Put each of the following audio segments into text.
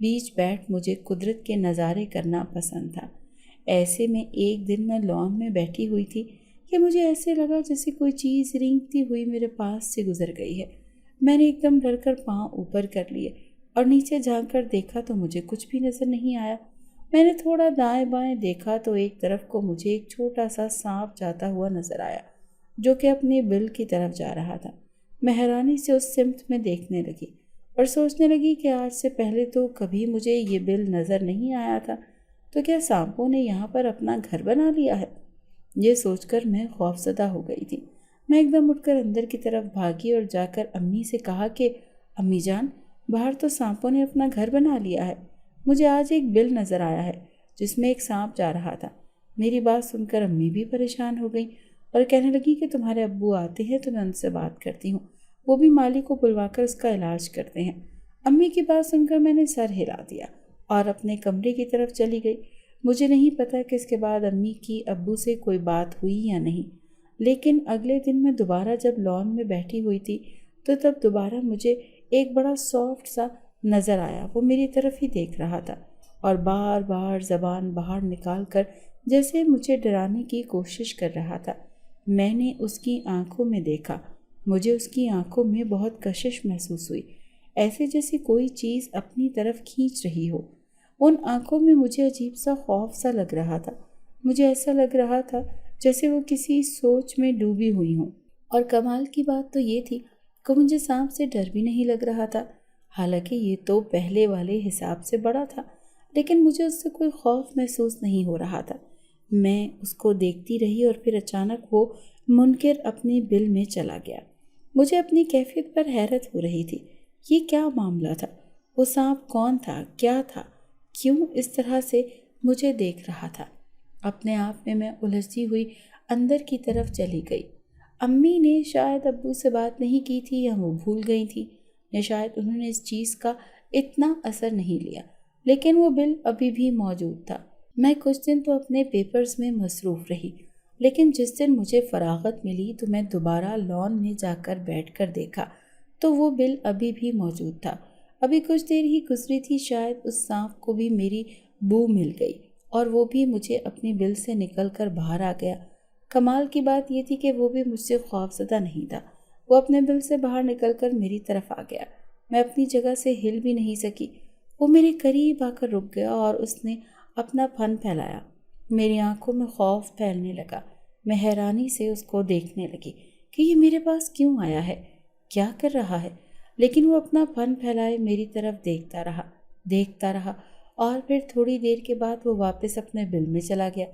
بیچ بیٹھ مجھے قدرت کے نظارے کرنا پسند تھا۔ ایسے میں ایک دن میں لان میں بیٹھی ہوئی تھی کہ مجھے ایسے لگا جیسے کوئی چیز رینگتی ہوئی میرے پاس سے گزر گئی ہے۔ میں نے ایک دم ڈر کر پاؤں اوپر کر لیے اور نیچے جھانک کر دیکھا تو مجھے کچھ بھی نظر نہیں آیا۔ میں نے تھوڑا دائیں بائیں دیکھا تو ایک طرف کو مجھے ایک چھوٹا سا سانپ جاتا ہوا نظر آیا جو کہ اپنے بل کی طرف جا رہا تھا۔ میں حیرانی سے اس سمت میں دیکھنے لگی اور سوچنے لگی کہ آج سے پہلے تو کبھی مجھے یہ بل نظر نہیں آیا تھا، تو کیا سانپوں نے یہاں پر اپنا گھر بنا لیا ہے؟ یہ سوچ کر میں خوفزدہ ہو گئی تھی۔ میں ایک دم اٹھ کر اندر کی طرف بھاگی اور جا کر امی سے کہا کہ امی جان، باہر تو سانپوں نے اپنا گھر بنا لیا ہے۔ مجھے آج ایک بل نظر آیا ہے جس میں ایک سانپ جا رہا تھا۔ میری بات سن کر امی بھی پریشان ہو گئی اور کہنے لگی کہ تمہارے ابو آتے ہیں تو میں ان سے بات کرتی ہوں، وہ بھی مالی کو بلوا کر اس کا علاج کرتے ہیں۔ امی کی بات سن کر میں نے سر ہلا دیا اور اپنے کمرے کی طرف چلی گئی۔ مجھے نہیں پتا کہ اس کے بعد امی کی ابو سے کوئی بات ہوئی یا نہیں، لیکن اگلے دن میں دوبارہ جب لان میں بیٹھی ہوئی تھی تو تب دوبارہ مجھے ایک بڑا سافٹ سا نظر آیا۔ وہ میری طرف ہی دیکھ رہا تھا اور بار بار زبان باہر نکال کر جیسے مجھے ڈرانے کی کوشش کر رہا تھا۔ میں نے اس کی آنکھوں میں دیکھا، مجھے اس کی آنکھوں میں بہت کشش محسوس ہوئی، ایسے جیسے کوئی چیز اپنی طرف کھینچ رہی ہو۔ ان آنکھوں میں مجھے عجیب سا خوف سا لگ رہا تھا۔ مجھے ایسا لگ رہا تھا جیسے وہ کسی سوچ میں ڈوبی ہوئی ہوں، اور کمال کی بات تو یہ تھی کہ مجھے سانپ سے ڈر بھی نہیں لگ رہا تھا۔ حالانکہ یہ تو پہلے والے حساب سے بڑا تھا، لیکن مجھے اس سے کوئی خوف محسوس نہیں ہو رہا تھا۔ میں اس کو دیکھتی رہی اور پھر اچانک وہ منکر اپنے بل میں چلا گیا۔ مجھے اپنی کیفیت پر حیرت ہو رہی تھی۔ یہ کیا معاملہ تھا؟ وہ سانپ کون تھا؟ کیا تھا؟ کیوں اس طرح سے مجھے دیکھ رہا تھا؟ اپنے آپ میں الجھتی ہوئی اندر کی طرف چلی گئی۔ امی نے شاید ابو سے بات نہیں کی تھی یا وہ بھول گئی تھی، یا شاید انہوں نے اس چیز کا اتنا اثر نہیں لیا، لیکن وہ بل ابھی بھی موجود تھا۔ میں کچھ دن تو اپنے پیپرز میں مصروف رہی، لیکن جس دن مجھے فراغت ملی تو میں دوبارہ لان میں جا کر بیٹھ کر دیکھا تو وہ بل ابھی بھی موجود تھا۔ ابھی کچھ دیر ہی گزری تھی، شاید اس سانپ کو بھی میری بو مل گئی اور وہ بھی مجھے اپنی بل سے نکل کر باہر آ گیا۔ کمال کی بات یہ تھی کہ وہ بھی مجھ سے خوفزدہ نہیں تھا۔ وہ اپنے بل سے باہر نکل کر میری طرف آ گیا۔ میں اپنی جگہ سے ہل بھی نہیں سکی۔ وہ میرے قریب آ کر رک گیا اور اس نے اپنا پھن پھیلایا۔ میری آنکھوں میں خوف پھیلنے لگا۔ میں حیرانی سے اس کو دیکھنے لگی کہ یہ میرے پاس کیوں آیا ہے، کیا کر رہا ہے، لیکن وہ اپنا پھن پھیلائے میری طرف دیکھتا رہا اور پھر تھوڑی دیر کے بعد وہ واپس اپنے بل میں چلا گیا۔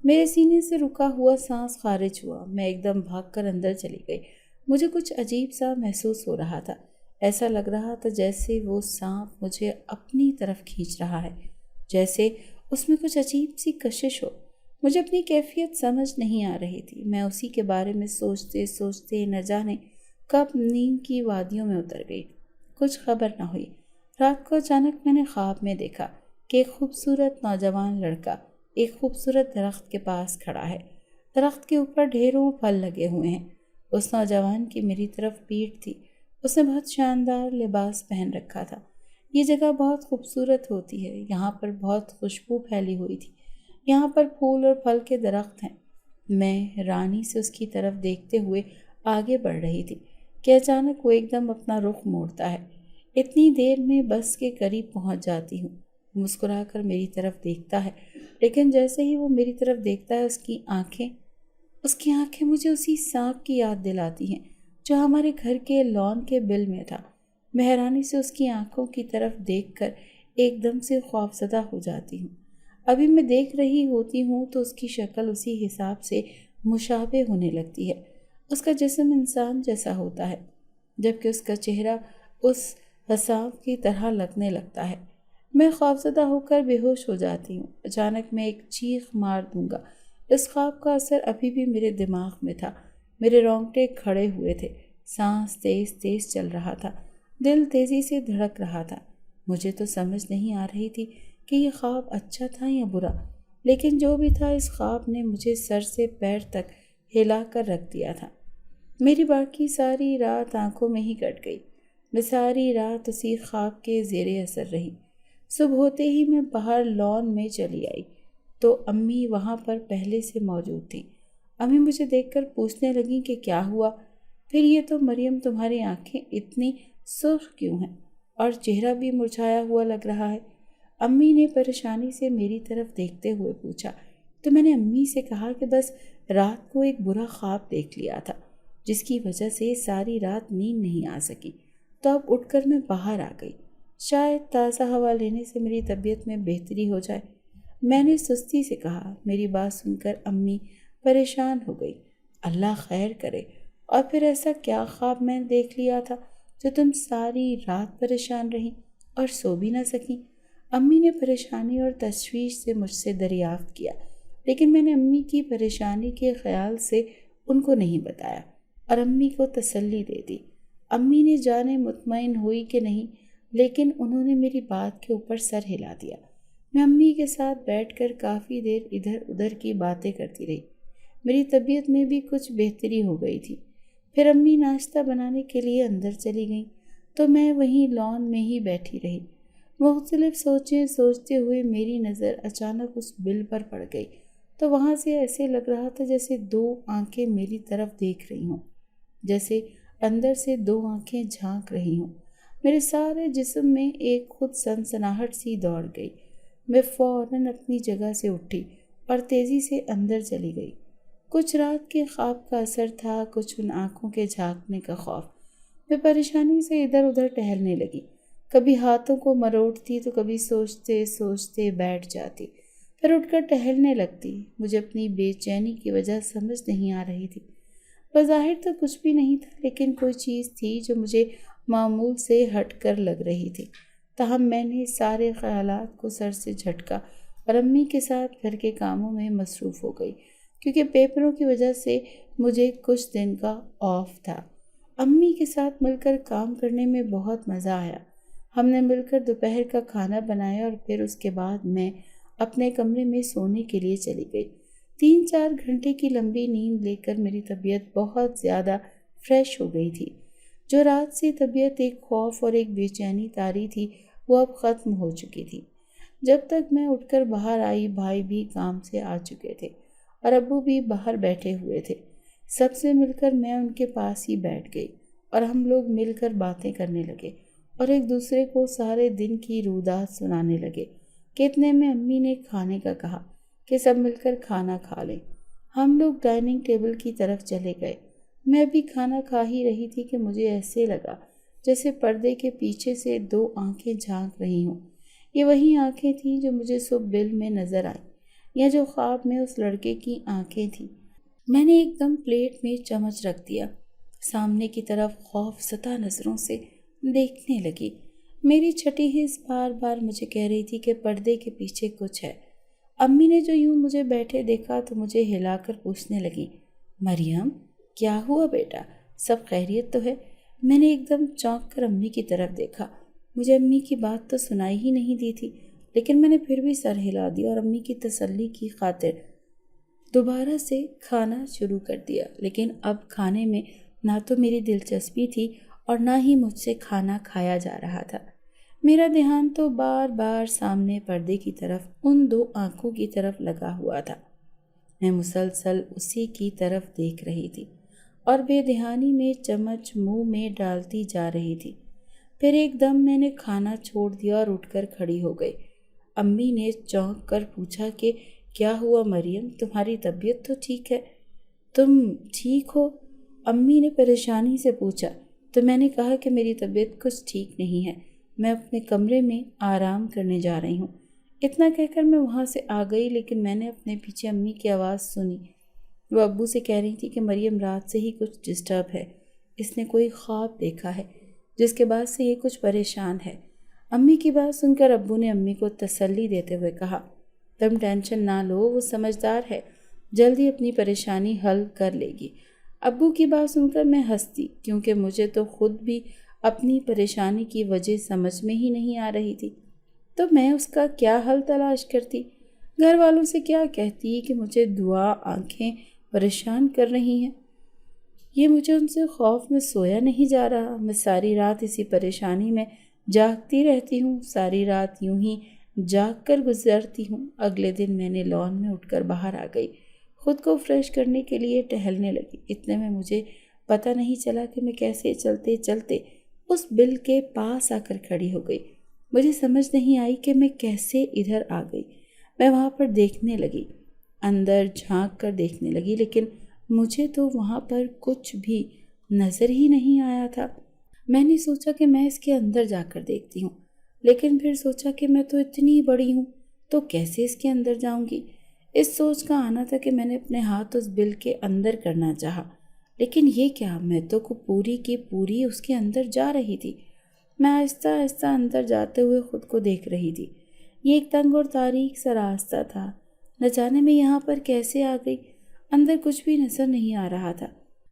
میرے سینے سے رکا ہوا سانس خارج ہوا۔ میں ایک دم بھاگ کر اندر چلی گئی۔ مجھے کچھ عجیب سا محسوس ہو رہا تھا۔ ایسا لگ رہا تھا جیسے وہ سانپ مجھے اپنی طرف کھینچ رہا ہے، جیسے اس میں کچھ عجیب سی کشش ہو۔ مجھے اپنی کیفیت سمجھ نہیں آ رہی تھی۔ میں اسی کے بارے میں سوچتے سوچتے نہ جانے کب نیند کی وادیوں میں اتر گئی۔ کچھ خبر نہ ہوئی۔ رات کو اچانک میں نے خواب میں دیکھا کہ ایک خوبصورت نوجوان لڑکا ایک خوبصورت درخت کے پاس کھڑا ہے۔ درخت کے اوپر ڈھیروں پھل لگے ہوئے ہیں۔ اس نوجوان کی میری طرف پیٹھ تھی۔ اس نے بہت شاندار لباس پہن رکھا تھا۔ یہ جگہ بہت خوبصورت ہوتی ہے۔ یہاں پر بہت خوشبو پھیلی ہوئی تھی۔ یہاں پر پھول اور پھل کے درخت ہیں۔ میں حیرانی سے اس کی طرف دیکھتے ہوئے آگے بڑھ رہی تھی کہ اچانک وہ ایک دم اپنا رخ موڑتا ہے۔ اتنی دیر میں بس کے قریب پہنچ جاتی ہوں۔ مسکرا کر میری طرف دیکھتا ہے، لیکن جیسے ہی وہ میری طرف دیکھتا ہے اس کی آنکھیں مجھے اسی سانپ کی یاد دلاتی ہیں جو ہمارے گھر کے لان کے بل میں تھا۔ میں حیرانی سے اس کی آنکھوں کی طرف دیکھ کر ایک دم سے خوفزدہ ہو جاتی ہوں۔ ابھی میں دیکھ رہی ہوتی ہوں تو اس کی شکل اسی حساب سے مشابہ ہونے لگتی ہے۔ اس کا جسم انسان جیسا ہوتا ہے، جبکہ اس کا چہرہ اس سانپ کی طرح لگنے لگتا ہے۔ میں خوفزدہ ہو کر بے ہوش ہو جاتی ہوں۔ اچانک میں ایک چیخ مار دوں گا۔ اس خواب کا اثر ابھی بھی میرے دماغ میں تھا۔ میرے رونگٹے کھڑے ہوئے تھے، سانس تیز تیز چل رہا تھا، دل تیزی سے دھڑک رہا تھا۔ مجھے تو سمجھ نہیں آ رہی تھی کہ یہ خواب اچھا تھا یا برا، لیکن جو بھی تھا اس خواب نے مجھے سر سے پیر تک ہلا کر رکھ دیا تھا۔ میری باقی ساری رات آنکھوں میں ہی کٹ گئی۔ میں ساری رات اسی خواب کے زیر اثر رہی۔ صبح ہوتے ہی میں باہر لان میں چلی آئی تو امی وہاں پر پہلے سے موجود تھیں۔ امی مجھے دیکھ کر پوچھنے لگیں کہ کیا ہوا، پھر یہ تو مریم تمہاری آنکھیں اتنی سرخ کیوں ہیں اور چہرہ بھی مرجھایا ہوا لگ رہا ہے؟ امی نے پریشانی سے میری طرف دیکھتے ہوئے پوچھا تو میں نے امی سے کہا کہ بس رات کو ایک برا خواب دیکھ لیا تھا جس کی وجہ سے ساری رات نیند نہیں آ سکی، تو اب اٹھ کر میں باہر آ گئی، شاید تازہ ہوا لینے سے میری طبیعت میں بہتری ہو جائے۔ میں نے سستی سے کہا۔ میری بات سن کر امی پریشان ہو گئی۔ اللہ خیر کرے، اور پھر ایسا کیا خواب میں نے دیکھ لیا تھا جو تم ساری رات پریشان رہیں اور سو بھی نہ سکیں؟ امی نے پریشانی اور تشویش سے مجھ سے دریافت کیا، لیکن میں نے امی کی پریشانی کے خیال سے ان کو نہیں بتایا اور امی کو تسلی دے دی۔ امی نے جانے مطمئن ہوئی کہ نہیں، لیکن انہوں نے میری بات کے اوپر سر ہلا دیا۔ میں امی کے ساتھ بیٹھ کر کافی دیر ادھر ادھر کی باتیں کرتی رہی۔ میری طبیعت میں بھی کچھ بہتری ہو گئی تھی۔ پھر امی ناشتہ بنانے کے لیے اندر چلی گئیں تو میں وہیں لان میں ہی بیٹھی رہی۔ مختلف سوچیں سوچتے ہوئے میری نظر اچانک اس بل پر پڑ گئی تو وہاں سے ایسے لگ رہا تھا جیسے دو آنکھیں میری طرف دیکھ رہی ہوں، جیسے اندر سے دو آنکھیں جھانک رہی ہوں۔ میرے سارے جسم میں ایک خود سنسناہٹ سی دوڑ گئی۔ میں فوراً اپنی جگہ سے اٹھی اور تیزی سے اندر چلی گئی۔ کچھ رات کے خواب کا اثر تھا، کچھ ان آنکھوں کے جھانکنے کا خوف۔ میں پریشانی سے ادھر ادھر ٹہلنے لگی، کبھی ہاتھوں کو مروڑتی تو کبھی سوچتے سوچتے بیٹھ جاتی، پھر اٹھ کر ٹہلنے لگتی۔ مجھے اپنی بے چینی کی وجہ سمجھ نہیں آ رہی تھی۔ بظاہر تو کچھ بھی نہیں تھا، لیکن کوئی چیز تھی جو مجھے معمول سے ہٹ کر لگ رہی تھی۔ تاہم میں نے سارے خیالات کو سر سے جھٹکا اور امی کے ساتھ گھر کے کاموں میں مصروف ہو گئی، کیونکہ پیپروں کی وجہ سے مجھے کچھ دن کا آف تھا۔ امی کے ساتھ مل کر کام کرنے میں بہت مزہ آیا۔ ہم نے مل کر دوپہر کا کھانا بنایا اور پھر اس کے بعد میں اپنے کمرے میں سونے کے لیے چلی گئی۔ 3-4 گھنٹے کی لمبی نیند لے کر میری طبیعت بہت زیادہ فریش ہو گئی تھی۔ جو رات سے طبیعت ایک خوف اور ایک بے چینی طاری تھی، وہ اب ختم ہو چکی تھی۔ جب تک میں اٹھ کر باہر آئی، بھائی بھی کام سے آ چکے تھے اور ابو بھی باہر بیٹھے ہوئے تھے۔ سب سے مل کر میں ان کے پاس ہی بیٹھ گئی اور ہم لوگ مل کر باتیں کرنے لگے اور ایک دوسرے کو سارے دن کی رودات سنانے لگے کہ اتنے میں امی نے کھانے کا کہا کہ سب مل کر کھانا کھا لیں۔ ہم لوگ ڈائننگ ٹیبل کی طرف چلے گئے۔ میں بھی کھانا کھا ہی رہی تھی کہ مجھے ایسے لگا جیسے پردے کے پیچھے سے دو آنکھیں جھانک رہی ہوں۔ یہ وہی آنکھیں تھیں جو مجھے صبح بل میں نظر آئیں، یا جو خواب میں اس لڑکے کی آنکھیں تھیں۔ میں نے ایک دم پلیٹ میں چمچ رکھ دیا، سامنے کی طرف خوف زدہ نظروں سے دیکھنے لگی۔ میری چھٹی حس بار بار مجھے کہہ رہی تھی کہ پردے کے پیچھے کچھ ہے۔ امی نے جو یوں مجھے بیٹھے دیکھا تو مجھے ہلا کر پوچھنے لگی، مریم کیا ہوا بیٹا، سب خیریت تو ہے؟ میں نے ایک دم چونک کر امی کی طرف دیکھا۔ مجھے امی کی بات تو سنائی ہی نہیں دی تھی، لیکن میں نے پھر بھی سر ہلا دیا اور امی کی تسلی کی خاطر دوبارہ سے کھانا شروع کر دیا۔ لیکن اب کھانے میں نہ تو میری دلچسپی تھی اور نہ ہی مجھ سے کھانا کھایا جا رہا تھا۔ میرا دھیان تو بار بار سامنے پردے کی طرف، ان دو آنکھوں کی طرف لگا ہوا تھا۔ میں مسلسل اسی کی طرف دیکھ رہی تھی اور بے دھیانی میں چمچ منہ میں ڈالتی جا رہی تھی۔ پھر ایک دم میں نے کھانا چھوڑ دیا اور اٹھ کر کھڑی ہو گئی۔ امی نے چونک کر پوچھا کہ کیا ہوا مریم، تمہاری طبیعت تو ٹھیک ہے؟ تم ٹھیک ہو؟ امی نے پریشانی سے پوچھا تو میں نے کہا کہ میری طبیعت کچھ ٹھیک نہیں ہے، میں اپنے کمرے میں آرام کرنے جا رہی ہوں۔ اتنا کہہ کر میں وہاں سے آ گئی، لیکن میں نے اپنے پیچھے امی کی آواز سنی۔ وہ ابو سے کہہ رہی تھی کہ مریم رات سے ہی کچھ ڈسٹرب ہے، اس نے کوئی خواب دیکھا ہے جس کے بعد سے یہ کچھ پریشان ہے۔ امی کی بات سن کر ابو نے امی کو تسلی دیتے ہوئے کہا، تم ٹینشن نہ لو، وہ سمجھدار ہے، جلدی اپنی پریشانی حل کر لے گی۔ ابو کی بات سن کر میں ہنسی، کیونکہ مجھے تو خود بھی اپنی پریشانی کی وجہ سمجھ میں ہی نہیں آ رہی تھی، تو میں اس کا کیا حل تلاش کرتی؟ گھر والوں سے کیا کہتی کہ مجھے دعا آنکھیں پریشان کر رہی ہیں؟ یہ مجھے ان سے خوف میں سویا نہیں جا رہا۔ میں ساری رات اسی پریشانی میں جاگتی رہتی ہوں، ساری رات یوں ہی جاگ کر گزرتی ہوں۔ اگلے دن میں نے لان میں اٹھ کر باہر آ گئی، خود کو فریش کرنے کے لیے ٹہلنے لگی۔ اتنے میں مجھے پتہ نہیں چلا کہ میں کیسے چلتے چلتے اس بل کے پاس آ کر کھڑی ہو گئی۔ مجھے سمجھ نہیں آئی کہ میں کیسے ادھر آ گئی۔ میں وہاں پر دیکھنے لگی، اندر جھانک کر دیکھنے لگی، لیکن مجھے تو وہاں پر کچھ بھی نظر ہی نہیں آیا تھا۔ میں نے سوچا کہ میں اس کے اندر جا کر دیکھتی ہوں، لیکن پھر سوچا کہ میں تو اتنی بڑی ہوں تو کیسے اس کے اندر جاؤں گی۔ اس سوچ کا آنا تھا کہ میں نے اپنے ہاتھ اس بل کے اندر کرنا چاہا، لیکن یہ کیا، میں تو پوری کی پوری اس کے اندر جا رہی تھی۔ میں آہستہ آہستہ اندر جاتے ہوئے خود کو دیکھ رہی تھی۔ یہ ایک تنگ اور تاریک سا راستہ تھا، نہ جانے میں یہاں پر کیسے آ گئی۔ اندر کچھ بھی نظر نہیں آ رہا تھا،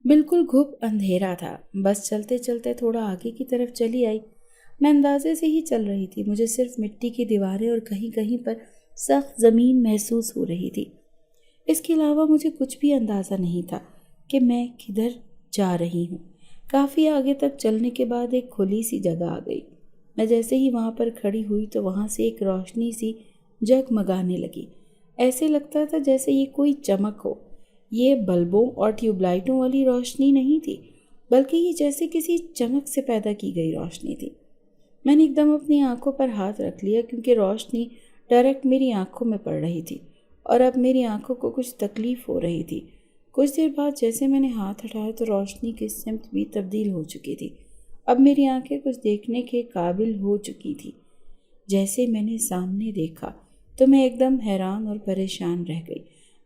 بالکل گھپ اندھیرا تھا۔ بس چلتے چلتے تھوڑا آگے کی طرف چلی آئی۔ میں اندازے سے ہی چل رہی تھی، مجھے صرف مٹی کی دیواریں اور کہیں کہیں پر سخت زمین محسوس ہو رہی تھی۔ اس کے علاوہ مجھے کچھ بھی اندازہ نہیں تھا کہ میں کدھر جا رہی ہوں۔ کافی آگے تک چلنے کے بعد ایک کھلی سی جگہ آ گئی۔ میں جیسے ہی وہاں پر کھڑی ہوئی تو وہاں سے ایک روشنی سی جگمگانے لگی۔ ایسے لگتا تھا جیسے یہ کوئی چمک ہو۔ یہ بلبوں اور ٹیوب لائٹوں والی روشنی نہیں تھی، بلکہ یہ جیسے کسی چمک سے پیدا کی گئی روشنی تھی۔ میں نے ایک دم اپنی آنکھوں پر ہاتھ رکھ لیا، کیونکہ روشنی ڈائریکٹ میری آنکھوں میں پڑ رہی تھی اور اب میری آنکھوں کو کچھ تکلیف ہو رہی تھی۔ کچھ دیر بعد جیسے میں نے ہاتھ ہٹایا تو روشنی کی سمت بھی تبدیل ہو چکی تھی۔ اب میری آنکھیں کچھ دیکھنے کے قابل ہو چکی تھی۔ جیسے میں نے سامنے دیکھا تو میں ایک دم حیران اور پریشان رہ گئی۔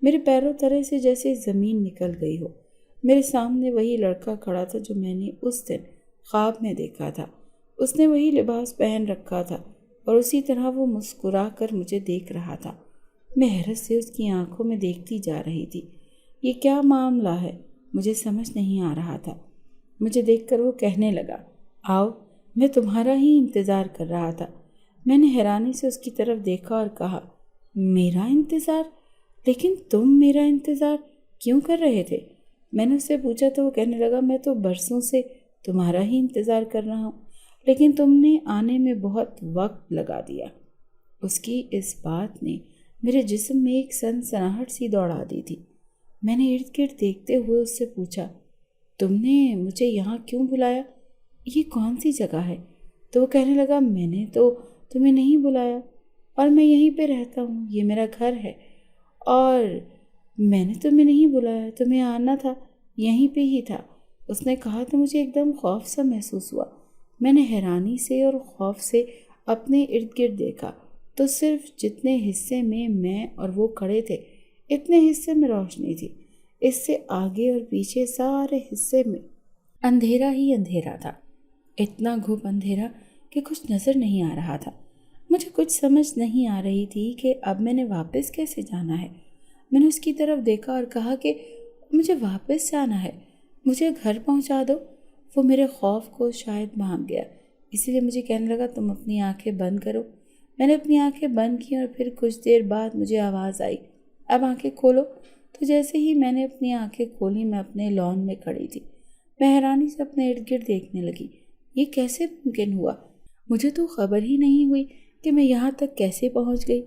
میرے پیروں تلے سے جیسے زمین نکل گئی ہو۔ میرے سامنے وہی لڑکا کھڑا تھا جو میں نے اس دن خواب میں دیکھا تھا۔ اس نے وہی لباس پہن رکھا تھا اور اسی طرح وہ مسکرا کر مجھے دیکھ رہا تھا۔ میں حیرت سے اس کی آنکھوں میں دیکھتی جا رہی تھی۔ یہ کیا معاملہ ہے، مجھے سمجھ نہیں آ رہا تھا۔ مجھے دیکھ کر وہ کہنے لگا، آؤ، میں تمہارا ہی انتظار کر رہا تھا۔ میں نے حیرانی سے اس کی طرف دیکھا اور کہا، میرا انتظار؟ لیکن تم میرا انتظار کیوں کر رہے تھے؟ میں نے اس سے پوچھا تو وہ کہنے لگا، میں تو برسوں سے تمہارا ہی انتظار کر رہا ہوں، لیکن تم نے آنے میں بہت وقت لگا دیا۔ اس کی اس بات نے میرے جسم میں ایک سنسناہٹ سی دوڑا دی تھی۔ میں نے ارد گرد دیکھتے ہوئے اس سے پوچھا، تم نے مجھے یہاں کیوں بلایا؟ یہ کون سی جگہ ہے؟ تو وہ کہنے لگا، میں نے تو تمہیں نہیں بلایا اور میں یہیں پہ رہتا ہوں، یہ میرا گھر ہے، اور میں نے تمہیں نہیں بلایا، تمہیں آنا تھا، یہیں پہ ہی تھا۔ اس نے کہا تو مجھے ایک دم خوف سا محسوس ہوا۔ میں نے حیرانی سے اور خوف سے اپنے ارد گرد دیکھا تو صرف جتنے حصے میں اور وہ کھڑے تھے اتنے حصے میں روشنی تھی۔ اس سے آگے اور پیچھے سارے حصے میں اندھیرا ہی اندھیرا تھا، اتنا گھپ اندھیرا کہ کچھ نظر نہیں آ رہا تھا۔ مجھے کچھ سمجھ نہیں آ رہی تھی کہ اب میں نے واپس کیسے جانا ہے۔ میں نے اس کی طرف دیکھا اور کہا کہ مجھے واپس جانا ہے، مجھے گھر پہنچا دو۔ وہ میرے خوف کو شاید بھانپ گیا، اسی لیے مجھے کہنے لگا، تم اپنی آنکھیں بند کرو۔ میں نے اپنی آنکھیں بند کی اور پھر کچھ دیر بعد مجھے آواز آئی، اب آنکھیں کھولو۔ تو جیسے ہی میں نے اپنی آنکھیں کھولی میں اپنے لان میں کھڑی تھی۔ میں حیرانی سے اپنے ارد گرد دیکھنے لگی۔ یہ کیسے ممکن ہوا؟ مجھے تو خبر ہی نہیں ہوئی کہ میں یہاں تک کیسے پہنچ گئی،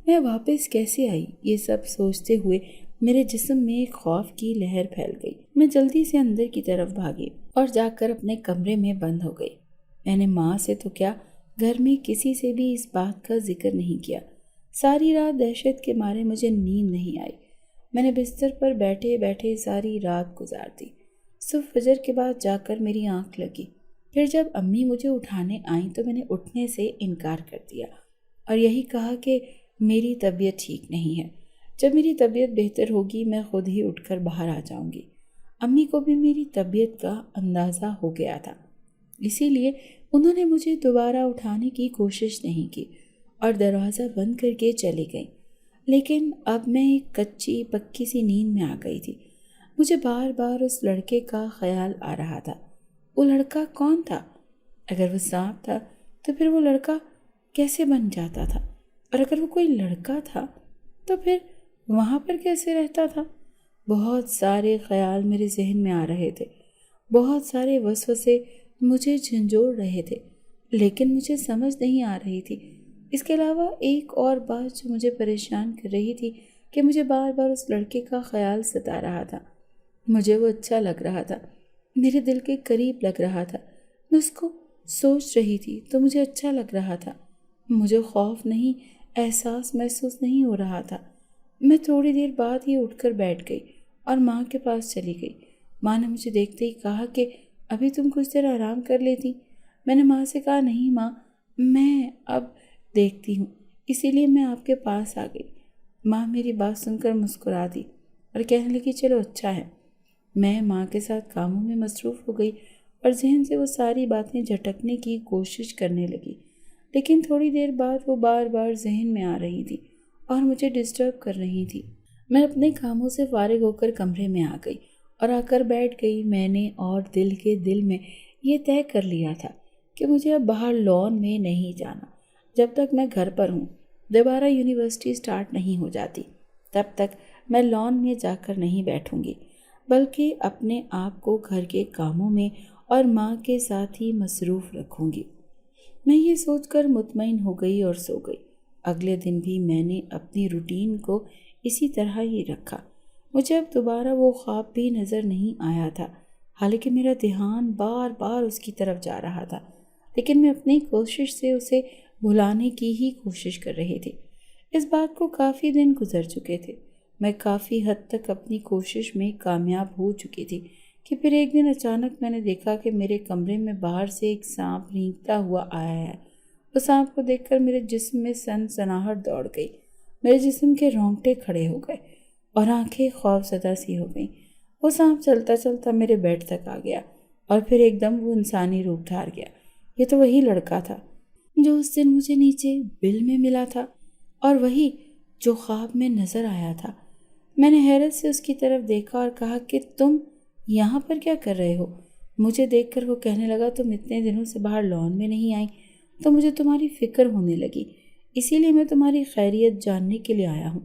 میں واپس کیسے آئی۔ یہ سب سوچتے ہوئے میرے جسم میں ایک خوف کی لہر پھیل گئی۔ میں جلدی سے اندر کی طرف بھاگی اور جا کر اپنے کمرے میں بند ہو گئی۔ میں نے ماں سے تو کیا، گھر میں کسی سے بھی اس بات کا ذکر نہیں کیا۔ ساری رات دہشت کے مارے مجھے نیند نہیں آئی۔ میں نے بستر پر بیٹھے بیٹھے ساری رات گزار دی۔ صبح فجر کے بعد جا کر میری آنکھ لگی۔ پھر جب امی مجھے اٹھانے آئیں تو میں نے اٹھنے سے انکار کر دیا اور یہی کہا کہ میری طبیعت ٹھیک نہیں ہے، جب میری طبیعت بہتر ہوگی میں خود ہی اٹھ کر باہر آ جاؤں گی۔ امی کو بھی میری طبیعت کا اندازہ ہو گیا تھا، اسی لیے انہوں نے مجھے دوبارہ اٹھانے کی کوشش نہیں کی اور دروازہ بند کر کے چلی گئیں۔ لیکن اب میں ایک کچی پکی سی نیند میں آ گئی تھی۔ مجھے بار بار اس لڑکے کا خیال آ رہا تھا۔ وہ لڑکا کون تھا؟ اگر وہ سانپ تھا تو پھر وہ لڑکا کیسے بن جاتا تھا؟ اور اگر وہ کوئی لڑکا تھا تو پھر وہاں پر کیسے رہتا تھا؟ بہت سارے خیال میرے ذہن میں آ رہے تھے، بہت سارے وسوسے مجھے جھنجھوڑ رہے تھے۔ لیکن مجھے سمجھ نہیں آ رہی تھی۔ اس کے علاوہ ایک اور بات جو مجھے پریشان کر رہی تھی کہ مجھے بار بار اس لڑکے کا خیال ستا رہا تھا۔ مجھے وہ اچھا لگ رہا تھا، میرے دل کے قریب لگ رہا تھا۔ میں اس کو سوچ رہی تھی تو مجھے اچھا لگ رہا تھا۔ مجھے خوف نہیں، احساس محسوس نہیں ہو رہا تھا۔ میں تھوڑی دیر بعد ہی اٹھ کر بیٹھ گئی اور ماں کے پاس چلی گئی۔ ماں نے مجھے دیکھتے ہی کہا کہ ابھی تم کچھ دیر آرام کر لیتی۔ میں نے ماں سے کہا نہیں ماں، میں اب دیکھتی ہوں، اسی لیے میں آپ کے پاس آ گئی۔ ماں میری بات سن کر مسکرا دی اور کہنے لگی چلو اچھا ہے۔ میں ماں کے ساتھ کاموں میں مصروف ہو گئی اور ذہن سے وہ ساری باتیں جھٹکنے کی کوشش کرنے لگی، لیکن تھوڑی دیر بعد وہ بار بار ذہن میں آ رہی تھی اور مجھے ڈسٹرب کر رہی تھی۔ میں اپنے کاموں سے فارغ ہو کر کمرے میں آ گئی اور آ کر بیٹھ گئی۔ میں نے اور دل کے دل میں یہ طے کر لیا تھا کہ مجھے اب باہر لان میں نہیں جانا جب تک میں گھر پر ہوں۔ دوبارہ یونیورسٹی سٹارٹ نہیں ہو جاتی تب تک میں لان میں جا کر نہیں بیٹھوں گی، بلکہ اپنے آپ کو گھر کے کاموں میں اور ماں کے ساتھ ہی مصروف رکھوں گی۔ میں یہ سوچ کر مطمئن ہو گئی اور سو گئی۔ اگلے دن بھی میں نے اپنی روٹین کو اسی طرح ہی رکھا۔ مجھے اب دوبارہ وہ خواب بھی نظر نہیں آیا تھا، حالانکہ میرا دھیان بار بار اس کی طرف جا رہا تھا، لیکن میں اپنی کوشش سے اسے بھلانے کی ہی کوشش کر رہی تھی۔ اس بات کو کافی دن گزر چکے تھے۔ میں کافی حد تک اپنی کوشش میں کامیاب ہو چکی تھی کہ پھر ایک دن اچانک میں نے دیکھا کہ میرے کمرے میں باہر سے ایک سانپ رینگتا ہوا آیا ہے۔ اس سانپ کو دیکھ کر میرے جسم میں سنسناہٹ دوڑ گئی، میرے جسم کے رونگٹے کھڑے ہو گئے اور آنکھیں خوف زدہ سی ہو گئیں۔ وہ سانپ چلتا چلتا میرے بیڈ تک آ گیا اور پھر ایک دم وہ انسانی روپ دھار گیا۔ یہ تو وہی لڑکا تھا جو اس دن مجھے نیچے بل میں ملا تھا اور وہی جو خواب میں نظر آیا تھا۔ میں نے حیرت سے اس کی طرف دیکھا اور کہا کہ تم یہاں پر کیا کر رہے ہو؟ مجھے دیکھ کر وہ کہنے لگا تم اتنے دنوں سے باہر لان میں نہیں آئی تو مجھے تمہاری فکر ہونے لگی، اسی لیے میں تمہاری خیریت جاننے کے لیے آیا ہوں۔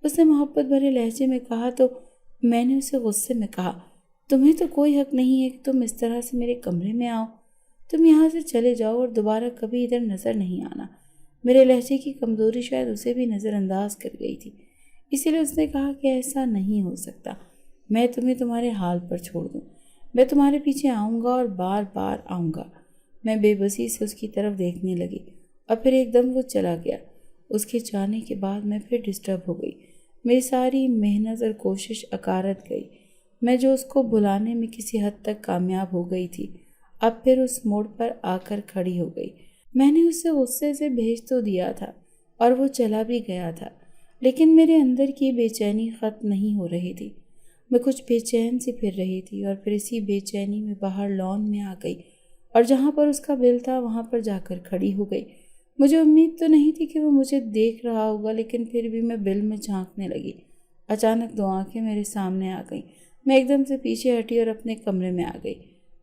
اس نے محبت بھرے لہجے میں کہا تو میں نے اسے غصے میں کہا تمہیں تو کوئی حق نہیں ہے کہ تم اس طرح سے میرے کمرے میں آؤ، تم یہاں سے چلے جاؤ اور دوبارہ کبھی ادھر نظر نہیں آنا۔ میرے لہجے کی کمزوری شاید اسے بھی نظر انداز کر گئی تھی، اسی لیے اس نے کہا کہ ایسا نہیں ہو سکتا، میں تمہیں تمہارے حال پر چھوڑ دوں، میں تمہارے پیچھے آؤں گا اور بار بار آؤں گا۔ میں بے بسی سے اس کی طرف دیکھنے لگی اور پھر ایک دم وہ چلا گیا۔ اس کے جانے کے بعد میں پھر ڈسٹرب ہو گئی، میری ساری محنت اور کوشش اکارت گئی۔ میں جو اس کو بلانے میں کسی حد تک کامیاب ہو گئی تھی، اب پھر اس موڑ پر آ کر کھڑی ہو گئی۔ میں نے اسے غصے سے بھیج تو دیا تھا اور وہ چلا بھی گیا تھا، لیکن میرے اندر کی بے چینی ختم نہیں ہو رہی تھی۔ میں کچھ بے چین سی پھر رہی تھی اور پھر اسی بے چینی میں باہر لان میں آ گئی اور جہاں پر اس کا بل تھا وہاں پر جا کر کھڑی ہو گئی۔ مجھے امید تو نہیں تھی کہ وہ مجھے دیکھ رہا ہوگا، لیکن پھر بھی میں بل میں جھانکنے لگی۔ اچانک دو آنکھیں میرے سامنے آ گئیں۔ میں ایک دم سے پیچھے ہٹی اور اپنے کمرے میں آ گئی۔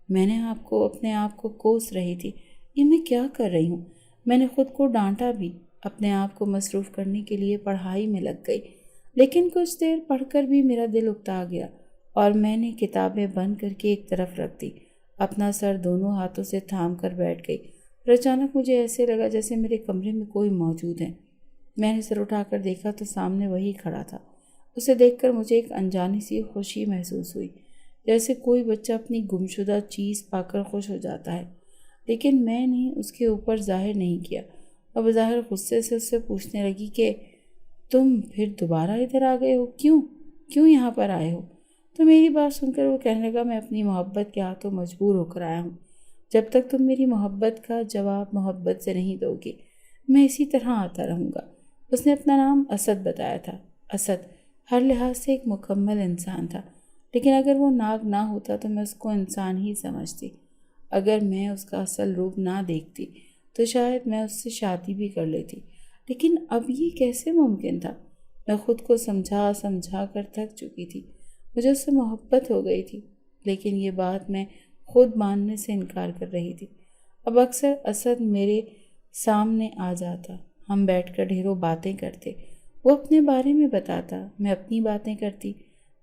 میں نے اپنے آپ کو کوس رہی تھی، یہ میں کیا کر رہی ہوں؟ میں نے خود کو ڈانٹا بھی، اپنے آپ کو مصروف کرنے کے لیے پڑھائی میں لگ گئی، لیکن کچھ دیر پڑھ کر بھی میرا دل اکتا گیا اور میں نے کتابیں بند کر کے ایک طرف رکھ دی، اپنا سر دونوں ہاتھوں سے تھام کر بیٹھ گئی اور اچانک مجھے ایسے لگا جیسے میرے کمرے میں کوئی موجود ہے۔ میں نے سر اٹھا کر دیکھا تو سامنے وہی کھڑا تھا۔ اسے دیکھ کر مجھے ایک انجانی سی خوشی محسوس ہوئی، جیسے کوئی بچہ اپنی گمشدہ چیز پا کر خوش ہو جاتا ہے، لیکن میں نے اس کے اوپر ظاہر نہیں کیا اور بظاہر غصے سے اس سے پوچھنے لگی کہ تم پھر دوبارہ ادھر آ گئے ہو، کیوں یہاں پر آئے ہو؟ تو میری بات سن کر وہ کہنے لگا میں اپنی محبت کے ہاتھوں مجبور ہو کر آیا ہوں، جب تک تم میری محبت کا جواب محبت سے نہیں دو گی میں اسی طرح آتا رہوں گا۔ اس نے اپنا نام اسد بتایا تھا۔ اسد ہر لحاظ سے ایک مکمل انسان تھا، لیکن اگر وہ ناگ نہ ہوتا تو میں اس کو انسان ہی سمجھتی۔ اگر میں اس کا اصل روپ نہ دیکھتی تو شاید میں اس سے شادی بھی کر لیتی، لیکن اب یہ کیسے ممکن تھا؟ میں خود کو سمجھا کر تھک چکی تھی، مجھے اس سے محبت ہو گئی تھی، لیکن یہ بات میں خود ماننے سے انکار کر رہی تھی۔ اب اکثر اسد میرے سامنے آ جاتا، ہم بیٹھ کر ڈھیروں باتیں کرتے، وہ اپنے بارے میں بتاتا، میں اپنی باتیں کرتی۔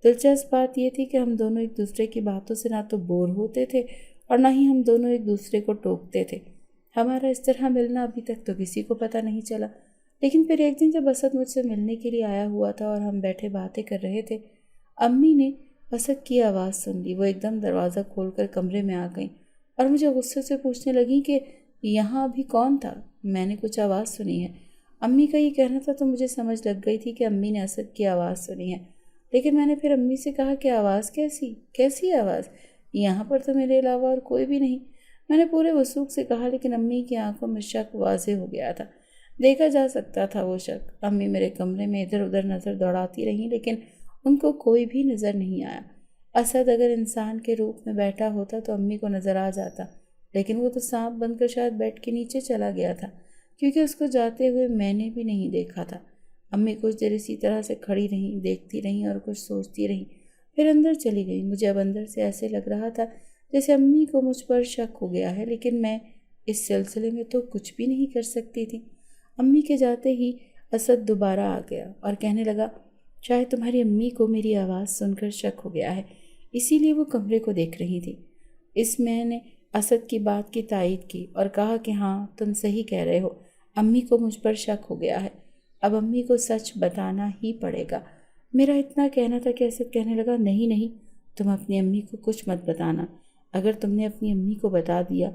دلچسپ بات یہ تھی کہ ہم دونوں ایک دوسرے کی باتوں سے نہ تو بور ہوتے تھے اور نہ ہی ہم دونوں ایک دوسرے کو ٹوکتے تھے۔ ہمارا اس طرح ملنا ابھی تک تو کسی کو پتہ نہیں چلا، لیکن پھر ایک دن جب اسد مجھ سے ملنے کے لیے آیا ہوا تھا اور ہم بیٹھے باتیں کر رہے تھے، امی نے اسد کی آواز سن لی۔ وہ ایک دم دروازہ کھول کر کمرے میں آ گئیں اور مجھے غصے سے پوچھنے لگیں کہ یہاں ابھی کون تھا؟ میں نے کچھ آواز سنی ہے۔ امی کا یہ کہنا تھا تو مجھے سمجھ لگ گئی تھی کہ امی نے اسد کی آواز سنی ہے، لیکن میں نے پھر امی سے کہا کہ آواز کیسی آواز؟ یہاں پر تو میرے علاوہ اور کوئی بھی نہیں۔ میں نے پورے وثوق سے کہا، لیکن امی کی آنکھوں میں شک واضح ہو گیا تھا، دیکھا جا سکتا تھا وہ شک۔ امی میرے کمرے میں ادھر ادھر نظر دوڑاتی رہیں، لیکن ان کو کوئی بھی نظر نہیں آیا۔ اسد اگر انسان کے روپ میں بیٹھا ہوتا تو امی کو نظر آ جاتا، لیکن وہ تو سانپ بن کر شاید بیڈ کے نیچے چلا گیا تھا، کیونکہ اس کو جاتے ہوئے میں نے بھی نہیں دیکھا تھا۔ امی کچھ دیر اسی طرح سے کھڑی رہیں، دیکھتی رہیں اور کچھ سوچتی رہیں، پھر اندر چلی گئی۔ مجھے اب اندر سے ایسے لگ رہا تھا جیسے امی کو مجھ پر شک ہو گیا ہے، لیکن میں اس سلسلے میں تو کچھ بھی نہیں کر سکتی تھی۔ امی کے جاتے ہی اسد دوبارہ آ گیا اور کہنے لگا، شاید تمہاری امی کو میری آواز سن کر شک ہو گیا ہے، اسی لیے وہ کمرے کو دیکھ رہی تھی۔ میں نے اسد کی بات کی تائید کی اور کہا کہ ہاں تم صحیح کہہ رہے ہو، امی کو مجھ پر شک ہو گیا ہے، اب امی کو سچ بتانا ہی پڑے گا۔ میرا اتنا کہنا تھا کہ اسد کہنے لگا، نہیں، تم اپنی امی کو کچھ مت بتانا، اگر تم نے اپنی امی کو بتا دیا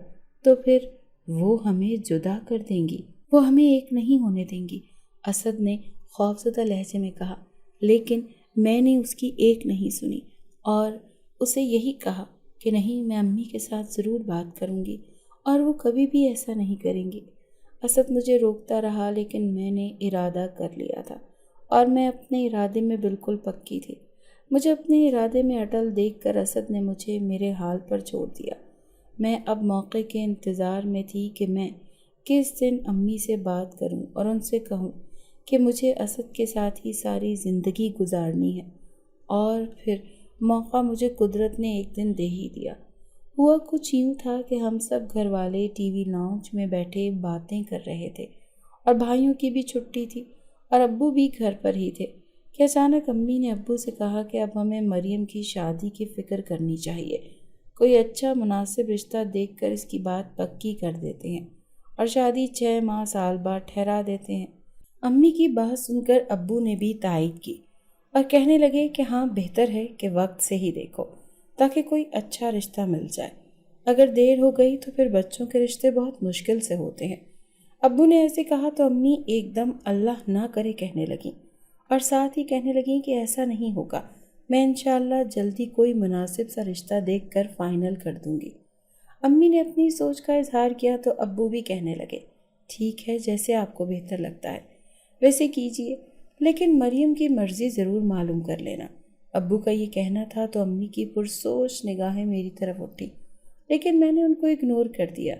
تو پھر وہ ہمیں جدا کر دیں گی، وہ ہمیں ایک نہیں ہونے دیں گی، اسد نے خوفزدہ لہجے میں کہا۔ لیکن میں نے اس کی ایک نہیں سنی اور اسے یہی کہا کہ نہیں، میں امی کے ساتھ ضرور بات کروں گی اور وہ کبھی بھی ایسا نہیں کریں گی۔ اسد مجھے روکتا رہا، لیکن میں نے ارادہ کر لیا تھا اور میں اپنے ارادے میں بالکل پکی تھی۔ مجھے اپنے ارادے میں اٹل دیکھ کر اسد نے مجھے میرے حال پر چھوڑ دیا۔ میں اب موقع کے انتظار میں تھی کہ میں کس دن امی سے بات کروں اور ان سے کہوں کہ مجھے اسد کے ساتھ ہی ساری زندگی گزارنی ہے، اور پھر موقع مجھے قدرت نے ایک دن دے ہی دیا۔ ہوا کچھ یوں تھا کہ ہم سب گھر والے ٹی وی لاؤنج میں بیٹھے باتیں کر رہے تھے اور بھائیوں کی بھی چھٹی تھی اور ابو بھی گھر پر ہی تھے کہ اچانک امی نے ابو سے کہا کہ اب ہمیں مریم کی شادی کی فکر کرنی چاہیے، کوئی اچھا مناسب رشتہ دیکھ کر اس کی بات پکی کر دیتے ہیں اور شادی 6 ماہ سال بعد ٹھہرا دیتے ہیں۔ امی کی بات سن کر ابو نے بھی تائید کی اور کہنے لگے کہ ہاں، بہتر ہے کہ وقت سے ہی دیکھو تاکہ کوئی اچھا رشتہ مل جائے، اگر دیر ہو گئی تو پھر بچوں کے رشتے بہت مشکل سے ہوتے ہیں۔ ابو نے ایسے کہا تو امی ایک دم اللہ نہ کرے کہنے لگیں اور ساتھ ہی کہنے لگیں کہ ایسا نہیں ہوگا، میں انشاءاللہ جلدی کوئی مناسب سا رشتہ دیکھ کر فائنل کر دوں گی۔ امی نے اپنی سوچ کا اظہار کیا تو ابو بھی کہنے لگے، ٹھیک ہے، جیسے آپ کو بہتر لگتا ہے ویسے کیجئے، لیکن مریم کی مرضی ضرور معلوم کر لینا۔ ابو کا یہ کہنا تھا تو امی کی پرسوچ نگاہیں میری طرف اٹھی، لیکن میں نے ان کو اگنور کر دیا۔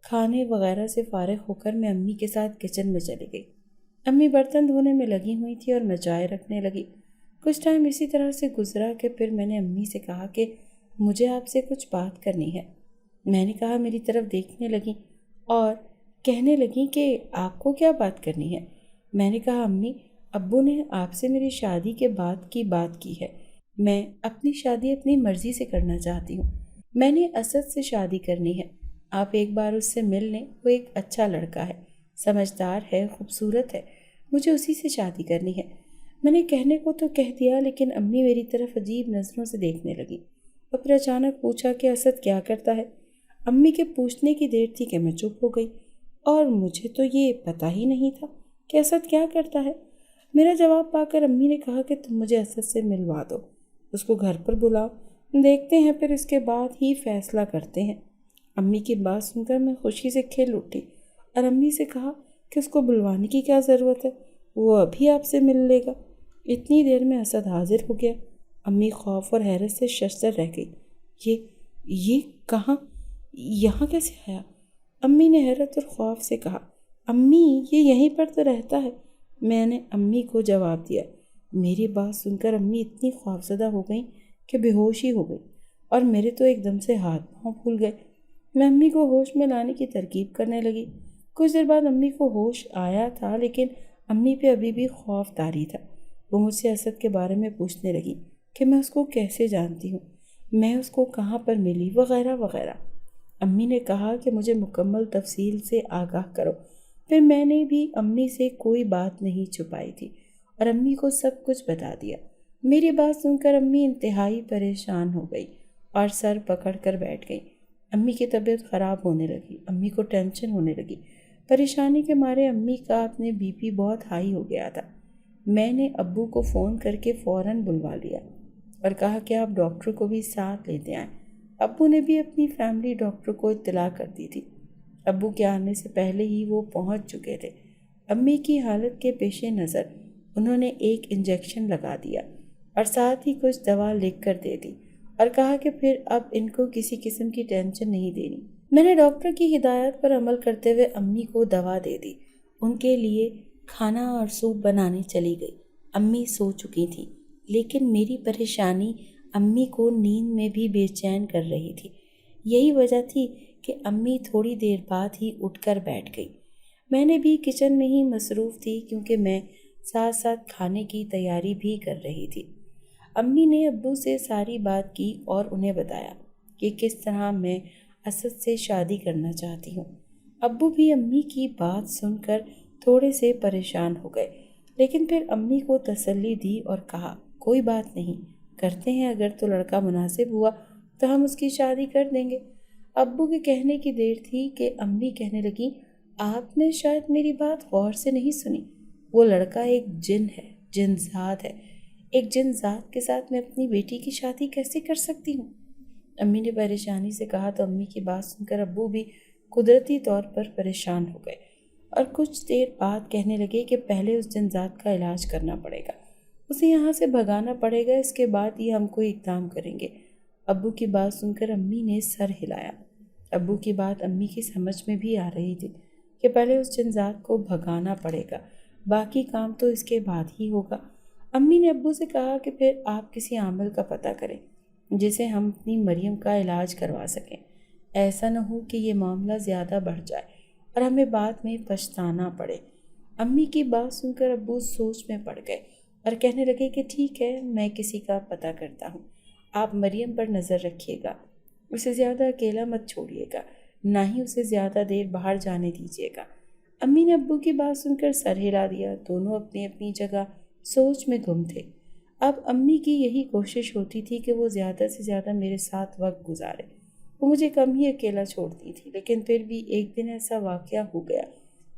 کھانے وغیرہ سے فارغ ہو کر میں امی کے ساتھ کچن میں چلی گئی۔ امی برتن دھونے میں لگی ہوئی تھی اور میں چائے رکھنے لگی۔ کچھ ٹائم اسی طرح سے گزرا کہ پھر میں نے امی سے کہا کہ مجھے آپ سے کچھ بات کرنی ہے۔ میں نے کہا، میری طرف دیکھنے لگیں اور کہنے لگیں کہ آپ کو کیا بات کرنی ہے؟ میں نے کہا، امی، ابو نے آپ سے میری شادی کے بعد کی بات کی ہے، میں اپنی شادی اپنی مرضی سے کرنا چاہتی ہوں، میں نے اسد سے شادی کرنی ہے، آپ ایک بار اس سے مل لیں، وہ ایک اچھا لڑکا ہے، سمجھدار ہے، خوبصورت ہے، مجھے اسی سے شادی کرنی ہے۔ میں نے کہنے کو تو کہہ دیا، لیکن امی میری طرف عجیب نظروں سے دیکھنے لگی اور پھر اچانک پوچھا کہ اسد کیا کرتا ہے؟ امی کے پوچھنے کی دیر تھی کہ میں چپ ہو گئی اور مجھے تو یہ پتہ ہی نہیں تھا کہ اسد کیا کرتا ہے۔ میرا جواب پا کر امی نے کہا کہ تم مجھے اسد سے ملوا دو، اس کو گھر پر بلاؤ، دیکھتے ہیں، پھر اس کے بعد ہی فیصلہ کرتے ہیں۔ امی کی بات سن کر میں خوشی سے کھل اٹھی اور امی سے کہا کہ اس کو بلوانے کی کیا ضرورت ہے، وہ ابھی آپ سے مل لے گا۔ اتنی دیر میں اسد حاضر ہو گیا۔ امی خوف اور حیرت سے ششدر رہ گئی۔ یہ کہاں، یہاں کیسے آیا؟ امی نے حیرت اور خوف سے کہا، امی، یہ یہیں پر تو رہتا ہے۔ میں نے امی کو جواب دیا۔ میری بات سن کر امی اتنی خوفزدہ ہو گئیں کہ بے ہوش ہی ہو گئی اور میرے تو ایک دم سے ہاتھ پاؤں پھول گئے۔ میں امی کو ہوش میں لانے کی ترکیب کرنے لگی۔ کچھ دیر بعد امی کو ہوش آیا تھا، لیکن امی پہ ابھی بھی خوف طاری تھا۔ وہ مجھ سے اسد کے بارے میں پوچھنے لگی کہ میں اس کو کیسے جانتی ہوں، میں اس کو کہاں پر ملی، وغیرہ وغیرہ۔ امی نے کہا کہ مجھے مکمل تفصیل سے آگاہ کرو۔ پھر میں نے بھی امی سے کوئی بات نہیں چھپائی تھی اور امی کو سب کچھ بتا دیا۔ میری بات سن کر امی انتہائی پریشان ہو گئی اور سر پکڑ کر بیٹھ گئی۔ امی کی طبیعت خراب ہونے لگی، امی کو ٹینشن ہونے لگی۔ پریشانی کے مارے امی کا اپنے بی پی بہت ہائی ہو گیا تھا۔ میں نے ابو کو فون کر کے فوراً بلوا لیا اور کہا کہ آپ ڈاکٹر کو بھی ساتھ لیتے آئیں۔ ابو نے بھی اپنی فیملی ڈاکٹر کو اطلاع کر دی تھی۔ ابو کے آنے سے پہلے ہی وہ پہنچ چکے تھے۔ امی کی حالت کے پیش نظر انہوں نے ایک انجیکشن لگا دیا اور ساتھ ہی کچھ دوا لکھ کر دے دی اور کہا کہ پھر اب ان کو کسی قسم کی ٹینشن نہیں دینی۔ میں نے ڈاکٹر کی ہدایت پر عمل کرتے ہوئے امی کو دوا دے دی۔ ان کے لیے کھانا اور سوپ بنانے چلی گئی۔ امی سو چکی تھیں، لیکن میری پریشانی امی کو نیند میں بھی بے چین کر رہی تھی۔ یہی وجہ تھی کہ امی تھوڑی دیر بعد ہی اٹھ کر بیٹھ گئی۔ میں نے بھی کچن میں ہی مصروف تھی کیونکہ میں ساتھ ساتھ کھانے کی تیاری بھی کر رہی تھی۔ امی نے ابو سے ساری بات کی اور انہیں بتایا کہ کس طرح میں اسد سے شادی کرنا چاہتی ہوں۔ ابو بھی امی کی بات سن کر تھوڑے سے پریشان ہو گئے، لیکن پھر امی کو تسلی دی اور کہا کوئی بات نہیں، کرتے ہیں، اگر تو لڑکا مناسب ہوا تو ہم اس کی شادی کر دیں گے۔ ابو کے کہنے کی دیر تھی کہ امی کہنے لگی آپ نے شاید میری بات غور سے نہیں سنی۔ وہ لڑکا ایک جن ہے، جن ذات ہے۔ ایک جن ذات کے ساتھ میں اپنی بیٹی کی شادی کیسے کر سکتی ہوں؟ امی نے پریشانی سے کہا تو امی کی بات سن کر ابو بھی قدرتی طور پر پریشان ہو گئے اور کچھ دیر بعد کہنے لگے کہ پہلے اس جن ذات کا علاج کرنا پڑے گا، اسے یہاں سے بھگانا پڑے گا، اس کے بعد ہی ہم کوئی اقدام کریں گے۔ ابو کی بات سن کر امی نے سر ہلایا۔ ابو کی بات امی کی سمجھ میں بھی آ رہی تھی کہ پہلے اس جن ذات کو بھگانا پڑے گا، باقی کام تو اس کے بعد ہی ہوگا۔ امی نے ابو سے کہا کہ پھر آپ کسی عامل کا پتہ کریں جسے ہم اپنی مریم کا علاج کروا سکیں۔ ایسا نہ ہو کہ یہ معاملہ زیادہ بڑھ جائے اور ہمیں بعد میں پچھتانا پڑے۔ امی کی بات سن کر ابو سوچ میں پڑ گئے اور کہنے لگے کہ ٹھیک ہے، میں کسی کا پتہ کرتا ہوں، آپ مریم پر نظر رکھیے گا، اسے زیادہ اکیلا مت چھوڑیے گا، نہ ہی اسے زیادہ دیر باہر جانے دیجیے گا۔ امی نے ابو کی بات سن کر سر ہلا دیا۔ دونوں اپنی اپنی جگہ سوچ میں گم تھے۔ اب امی کی یہی کوشش ہوتی تھی کہ وہ زیادہ سے زیادہ میرے ساتھ وقت گزارے۔ وہ مجھے کم ہی اکیلا چھوڑتی تھی، لیکن پھر بھی ایک دن ایسا واقعہ ہو گیا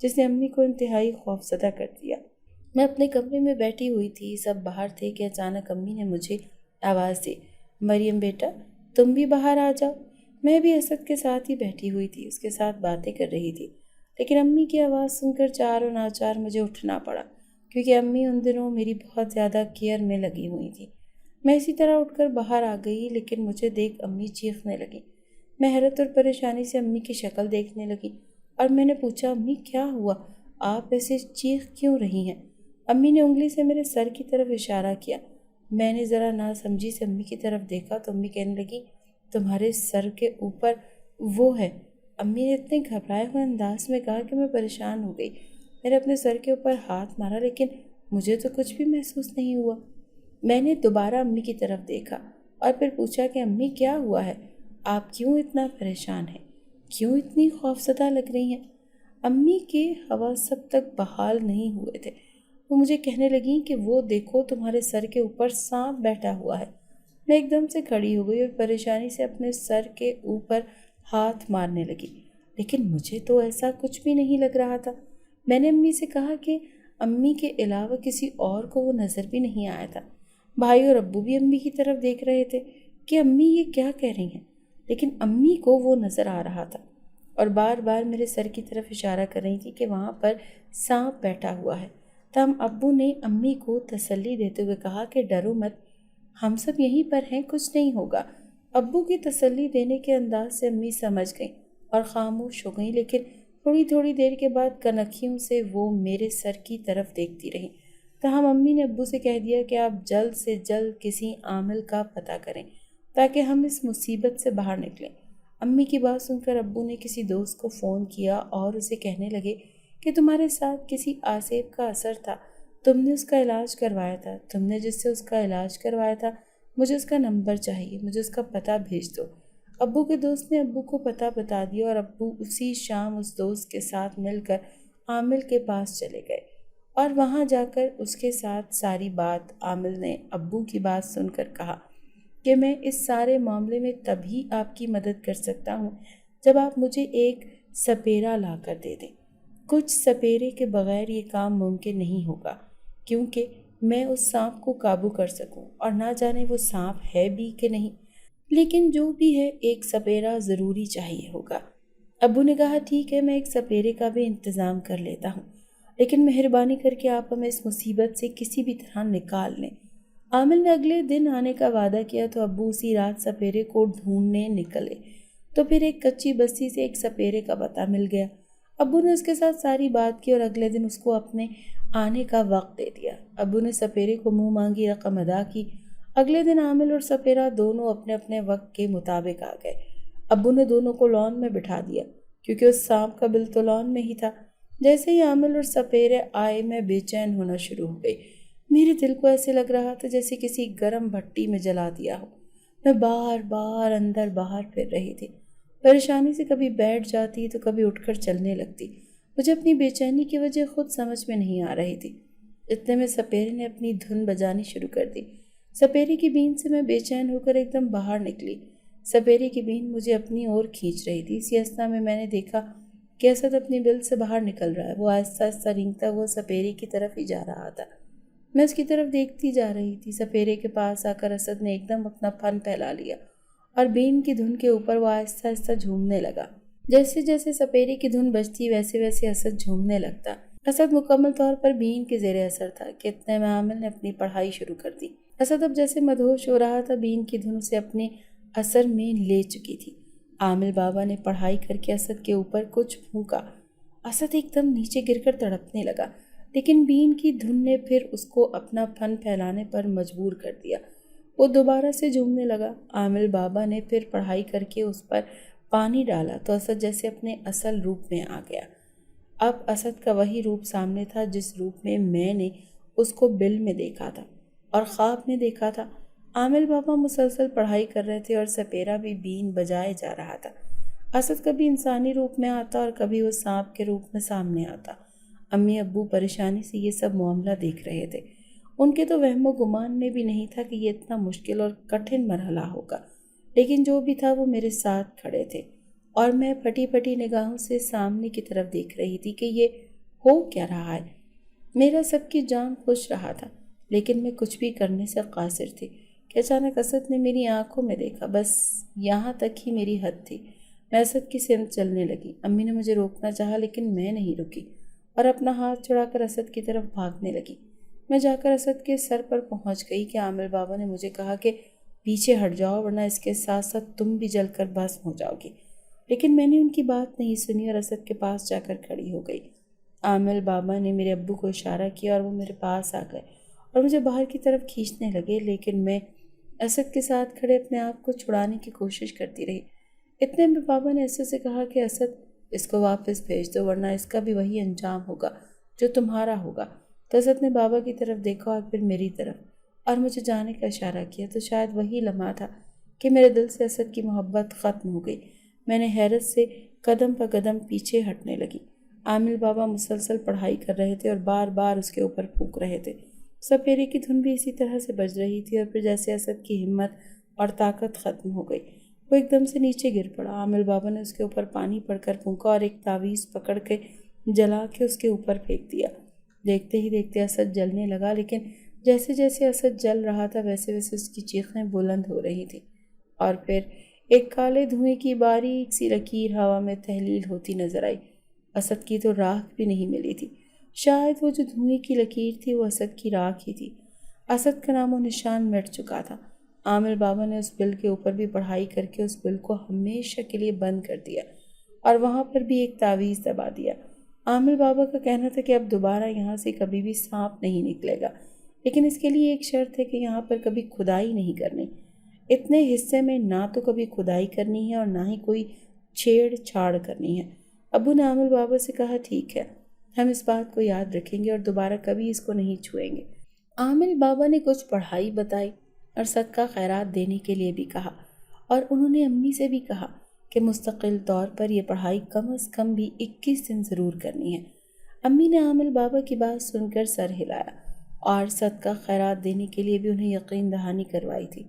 جس نے امی کو انتہائی خوفزدہ کر دیا۔ میں اپنے کمرے میں بیٹھی ہوئی تھی، سب باہر تھے کہ اچانک امی نے مجھے آواز دی، مریم بیٹا تم بھی باہر آ جاؤ۔ میں بھی اسد کے ساتھ ہی بیٹھی ہوئی تھی، اس کے ساتھ باتیں کر رہی تھی، لیکن امی کی آواز سن کر چار و ناچار مجھے اٹھنا پڑا کیونکہ امی ان دنوں میری بہت زیادہ کیئر میں لگی ہوئی تھی۔ میں اسی طرح اٹھ کر باہر آ گئی، لیکن مجھے دیکھ امی چیخنے لگی۔ میں حیرت اور پریشانی سے امی کی شکل دیکھنے لگی اور میں نے پوچھا امی کیا ہوا، آپ ایسے چیخ کیوں رہی ہیں؟ امی نے انگلی سے میرے سر کی طرف اشارہ کیا۔ میں نے ذرا ناسمجھی سے امی کی طرف دیکھا تو امی کہنے لگی تمہارے سر کے اوپر وہ ہے۔ امی نے اتنے گھبرائے ہوئے انداز میں کہا کہ میں پریشان ہو گئی۔ میں نے اپنے سر کے اوپر ہاتھ مارا، لیکن مجھے تو کچھ بھی محسوس نہیں ہوا۔ میں نے دوبارہ امی کی طرف دیکھا اور پھر پوچھا کہ امی کیا ہوا ہے، آپ کیوں اتنا پریشان ہیں، کیوں اتنی خوفزدہ لگ رہی ہیں؟ امی کے حواس اب تک بحال نہیں ہوئے تھے۔ وہ مجھے کہنے لگیں کہ وہ دیکھو تمہارے سر کے اوپر سانپ بیٹھا ہوا ہے۔ میں ایک دم سے کھڑی ہو گئی اور پریشانی سے اپنے سر کے اوپر ہاتھ مارنے لگی، لیکن مجھے تو ایسا کچھ بھی نہیں لگ رہا تھا۔ میں نے امی سے کہا کہ امی کے علاوہ کسی اور کو وہ نظر بھی نہیں آیا تھا۔ بھائی اور ابو بھی امی کی طرف دیکھ رہے تھے کہ امی یہ کیا کہہ رہی ہیں، لیکن امی کو وہ نظر آ رہا تھا اور بار بار میرے سر کی طرف اشارہ کر رہی تھی کہ وہاں پر سانپ بیٹھا ہوا ہے۔ تب ابو نے امی کو تسلی دیتے ہوئے کہا کہ ڈرو مت، ہم سب یہیں پر ہیں، کچھ نہیں ہوگا۔ ابو کی تسلی دینے کے انداز سے امی سمجھ گئیں اور خاموش ہو گئیں، لیکن تھوڑی دیر کے بعد کنکھیوں سے وہ میرے سر کی طرف دیکھتی رہیں۔ تاہم امی نے ابو سے کہہ دیا کہ آپ جلد سے جلد کسی عامل کا پتہ کریں تاکہ ہم اس مصیبت سے باہر نکلیں۔ امی کی بات سن کر ابو نے کسی دوست کو فون کیا اور اسے کہنے لگے کہ تمہارے ساتھ کسی آسیب کا اثر تھا، تم نے اس کا علاج کروایا تھا، تم نے جس سے اس کا علاج کروایا تھا، مجھے اس کا نمبر چاہیے، مجھے اس کا پتہ بھیج دو۔ ابو کے دوست نے ابو کو پتہ بتا دیا اور ابو اسی شام اس دوست کے ساتھ مل کر عامل کے پاس چلے گئے اور وہاں جا کر اس کے ساتھ ساری بات عامل نے ابو کی بات سن کر کہا کہ میں اس سارے معاملے میں تبھی آپ کی مدد کر سکتا ہوں جب آپ مجھے ایک سپیرا لا کر دے دیں۔ کچھ سپیرے کے بغیر یہ کام ممکن نہیں ہوگا کیونکہ میں اس سانپ کو قابو کر سکوں اور نہ جانے وہ سانپ ہے بھی کہ نہیں، لیکن جو بھی ہے ایک سپیرا ضروری چاہیے ہوگا۔ ابو نے کہا ٹھیک ہے، میں ایک سپیرے کا بھی انتظام کر لیتا ہوں، لیکن مہربانی کر کے آپ ہمیں اس مصیبت سے کسی بھی طرح نکال لیں۔ عامل نے اگلے دن آنے کا وعدہ کیا تو ابو اسی رات سپیرے کو ڈھونڈنے نکلے تو پھر ایک کچی بستی سے ایک سپیرے کا پتہ مل گیا۔ ابو نے اس کے ساتھ ساری بات کی اور اگلے دن اس کو اپنے آنے کا وقت دے دیا۔ ابو نے سپیرے کو منہ مانگی رقم ادا کی۔ اگلے دن عامل اور سپیرا دونوں اپنے اپنے وقت کے مطابق آ گئے۔ ابو نے دونوں کو لان میں بٹھا دیا کیونکہ اس سانپ کا بل تو لان میں ہی تھا۔ جیسے ہی عامل اور سپیرے آئے میں بے چین ہونا شروع ہو گئی۔ میرے دل کو ایسے لگ رہا تھا جیسے کسی گرم بھٹی میں جلا دیا ہو۔ میں بار بار اندر باہر پھر رہی تھی۔ پریشانی سے کبھی بیٹھ جاتی تو کبھی اٹھ کر چلنے لگتی۔ مجھے اپنی بے چینی کی وجہ خود سمجھ میں نہیں آ رہی تھی۔ اتنے میں سپیرے نے اپنی دھن بجانی شروع کر دی۔ سپیرے کی بین سے میں بے چین ہو کر ایک دم باہر نکلی۔ سپیرے کی بین مجھے اپنی اور کھینچ رہی تھی۔ اسی اثنا میں نے دیکھا کہ اسد اپنی بل سے باہر نکل رہا ہے۔ وہ آہستہ آہستہ رینگتا ہوا سپیرے کی طرف ہی جا رہا تھا۔ میں اس کی طرف دیکھتی جا رہی تھی۔ سپیرے کے پاس آ کر اسد نے ایک دم اپنا پھن پھیلا لیا اور بین کی دھن کے اوپر وہ آہستہ آہستہ جھومنے لگا۔ جیسے جیسے سپیرے کی دھن بجتی ویسے ویسے اسد جھومنے لگتا۔ اسد مکمل طور پر بین کے زیر اثر تھا کہ اتنے میں عامل نے اپنی پڑھائی شروع کر دی۔ اسد اب جیسے مدہوش ہو رہا تھا، بین کی دھن سے اپنے اثر میں لے چکی تھی۔ عامل بابا نے پڑھائی کر کے اسد کے اوپر کچھ پھونکا۔ اسد ایک دم نیچے گر کر تڑپنے لگا، لیکن بین کی دھن نے پھر اس کو اپنا پھن پھیلانے پر مجبور کر دیا۔ وہ دوبارہ سے جھومنے لگا۔ عامل بابا نے پھر پڑھائی کر کے اس پر پانی ڈالا تو اسد جیسے اپنے اصل روپ میں آ گیا۔ اب اسد کا وہی روپ سامنے تھا جس روپ میں نے اس کو بل میں دیکھا تھا اور خواب میں دیکھا تھا۔ عامل بابا مسلسل پڑھائی کر رہے تھے اور سپیرا بھی بین بجائے جا رہا تھا۔ اسد کبھی انسانی روپ میں آتا اور کبھی وہ سانپ کے روپ میں سامنے آتا۔ امی ابو پریشانی سے یہ سب معاملہ دیکھ رہے تھے۔ ان کے تو وہم و گمان میں بھی نہیں تھا کہ یہ اتنا مشکل اور کٹھن مرحلہ ہوگا، لیکن جو بھی تھا وہ میرے ساتھ کھڑے تھے اور میں پھٹی پھٹی نگاہوں سے سامنے کی طرف دیکھ رہی تھی کہ یہ ہو کیا رہا ہے۔ میرا سب کی جان خوش رہا تھا، لیکن میں کچھ بھی کرنے سے قاصر تھی کہ اچانک اسد نے میری آنکھوں میں دیکھا۔ بس یہاں تک ہی میری حد تھی۔ میں اسد کی سمت چلنے لگی۔ امی نے مجھے روکنا چاہا لیکن میں نہیں رکی اور اپنا ہاتھ چھڑا کر اسد کی طرف بھاگنے لگی۔ میں جا کر اسد کے سر پر پہنچ گئی کہ عامل بابا نے مجھے کہا کہ پیچھے ہٹ جاؤ ورنہ اس کے ساتھ ساتھ تم بھی جل کر بھسم ہو جاؤ گی، لیکن میں نے ان کی بات نہیں سنی اور اسد کے پاس جا کر کھڑی ہو گئی۔ عامل بابا نے میرے ابو کو اشارہ کیا اور وہ میرے پاس آ گئے اور مجھے باہر کی طرف کھینچنے لگے، لیکن میں اسد کے ساتھ کھڑے اپنے آپ کو چھڑانے کی کوشش کرتی رہی۔ اتنے میں بابا نے اسد سے کہا کہ اسد اس کو واپس بھیج دو ورنہ اس کا بھی وہی انجام ہوگا جو تمہارا ہوگا۔ تو اسد نے بابا کی طرف دیکھا اور پھر میری طرف اور مجھے جانے کا اشارہ کیا۔ تو شاید وہی لمحہ تھا کہ میرے دل سے اسد کی محبت ختم ہو گئی۔ میں نے حیرت سے قدم پہ قدم پیچھے ہٹنے لگی۔ عامل بابا مسلسل پڑھائی کر رہے تھے اور بار بار اس کے اوپر پھونک رہے تھے۔ سپیرے کی دھن بھی اسی طرح سے بج رہی تھی اور پھر جیسے اسد کی ہمت اور طاقت ختم ہو گئی، وہ ایک دم سے نیچے گر پڑا۔ عامل بابا نے اس کے اوپر پانی پڑ کر پھونکا اور ایک تعویذ پکڑ کے جلا کے اس کے اوپر پھینک دیا۔ دیکھتے ہی دیکھتے اسد جلنے لگا، لیکن جیسے جیسے اسد جل رہا تھا ویسے ویسے اس کی چیخیں بلند ہو رہی تھیں اور پھر ایک کالے دھوئیں کی باریک سی لکیر ہوا میں تحلیل ہوتی نظر آئی۔ اسد کی تو راکھ بھی نہیں ملی تھی۔ شاید وہ جو دھوئیں کی لکیر تھی وہ اسد کی راکھ ہی تھی۔ اسد کا نام و نشان مٹ چکا تھا۔ عامل بابا نے اس بل کے اوپر بھی پڑھائی کر کے اس بل کو ہمیشہ کے لیے بند کر دیا اور وہاں پر بھی ایک تعویذ دبا دیا۔ عامل بابا کا کہنا تھا کہ اب دوبارہ یہاں سے کبھی بھی سانپ نہیں نکلے گا، لیکن اس کے لیے ایک شرط ہے کہ یہاں پر کبھی کھدائی نہیں کرنی۔ اتنے حصے میں نہ تو کبھی کھدائی کرنی ہے اور نہ ہی کوئی چھیڑ چھاڑ کرنی ہے۔ ابو نے عامل بابا سے کہا ٹھیک ہے، ہم اس بات کو یاد رکھیں گے اور دوبارہ کبھی اس کو نہیں چھوئیں گے۔ عامل بابا نے کچھ پڑھائی بتائی اور صدقہ خیرات دینے کے لیے بھی کہا اور انہوں نے امی سے بھی کہا کہ مستقل طور پر یہ پڑھائی کم از کم بھی 21 دن ضرور کرنی ہے۔ امی نے عامل بابا کی بات سن کر سر ہلایا اور صدقہ خیرات دینے کے لیے بھی انہیں یقین دہانی کروائی تھی۔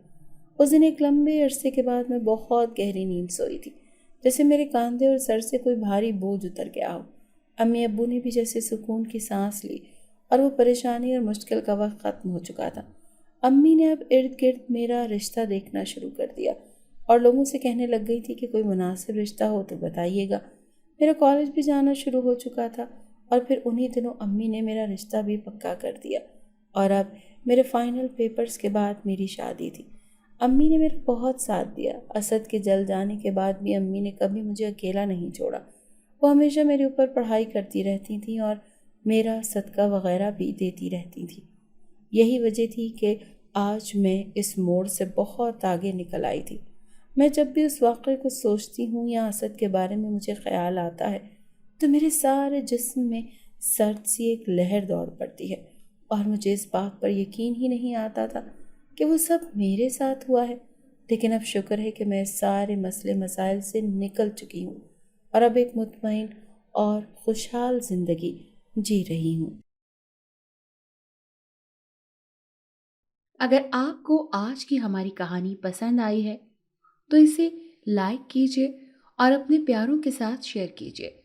اس دن ایک لمبے عرصے کے بعد میں بہت گہری نیند سوئی تھی، جیسے میرے کاندھے اور سر سے کوئی بھاری بوجھ اتر گیا ہو۔ امی ابو نے بھی جیسے سکون کی سانس لی اور وہ پریشانی اور مشکل کا وقت ختم ہو چکا تھا۔ امی نے اب ارد گرد میرا رشتہ دیکھنا شروع کر دیا اور لوگوں سے کہنے لگ گئی تھی کہ کوئی مناسب رشتہ ہو تو بتائیے گا۔ میرا کالج بھی جانا شروع ہو چکا تھا اور پھر انہی دنوں امی نے میرا رشتہ بھی پکا کر دیا اور اب میرے فائنل پیپرز کے بعد میری شادی تھی۔ امی نے میرا بہت ساتھ دیا۔ اسد کے جل جانے کے بعد بھی امی نے کبھی مجھے اکیلا نہیں چھوڑا۔ وہ ہمیشہ میرے اوپر پڑھائی کرتی رہتی تھیں اور میرا صدقہ وغیرہ بھی دیتی رہتی تھیں۔ یہی وجہ تھی کہ آج میں اس موڑ سے بہت آگے نکل آئی تھی۔ میں جب بھی اس واقعے کو سوچتی ہوں یا اسد کے بارے میں مجھے خیال آتا ہے تو میرے سارے جسم میں سرد سی ایک لہر دوڑ پڑتی ہے اور مجھے اس بات پر یقین ہی نہیں آتا تھا کہ وہ سب میرے ساتھ ہوا ہے۔ لیکن اب شکر ہے کہ میں اس سارے مسئلے مسائل سے نکل چکی ہوں اور اب ایک مطمئن اور خوشحال زندگی جی رہی ہوں۔ اگر آپ کو آج کی ہماری کہانی پسند آئی ہے تو اسے لائک کیجیے اور اپنے پیاروں کے ساتھ شیئر کیجیے۔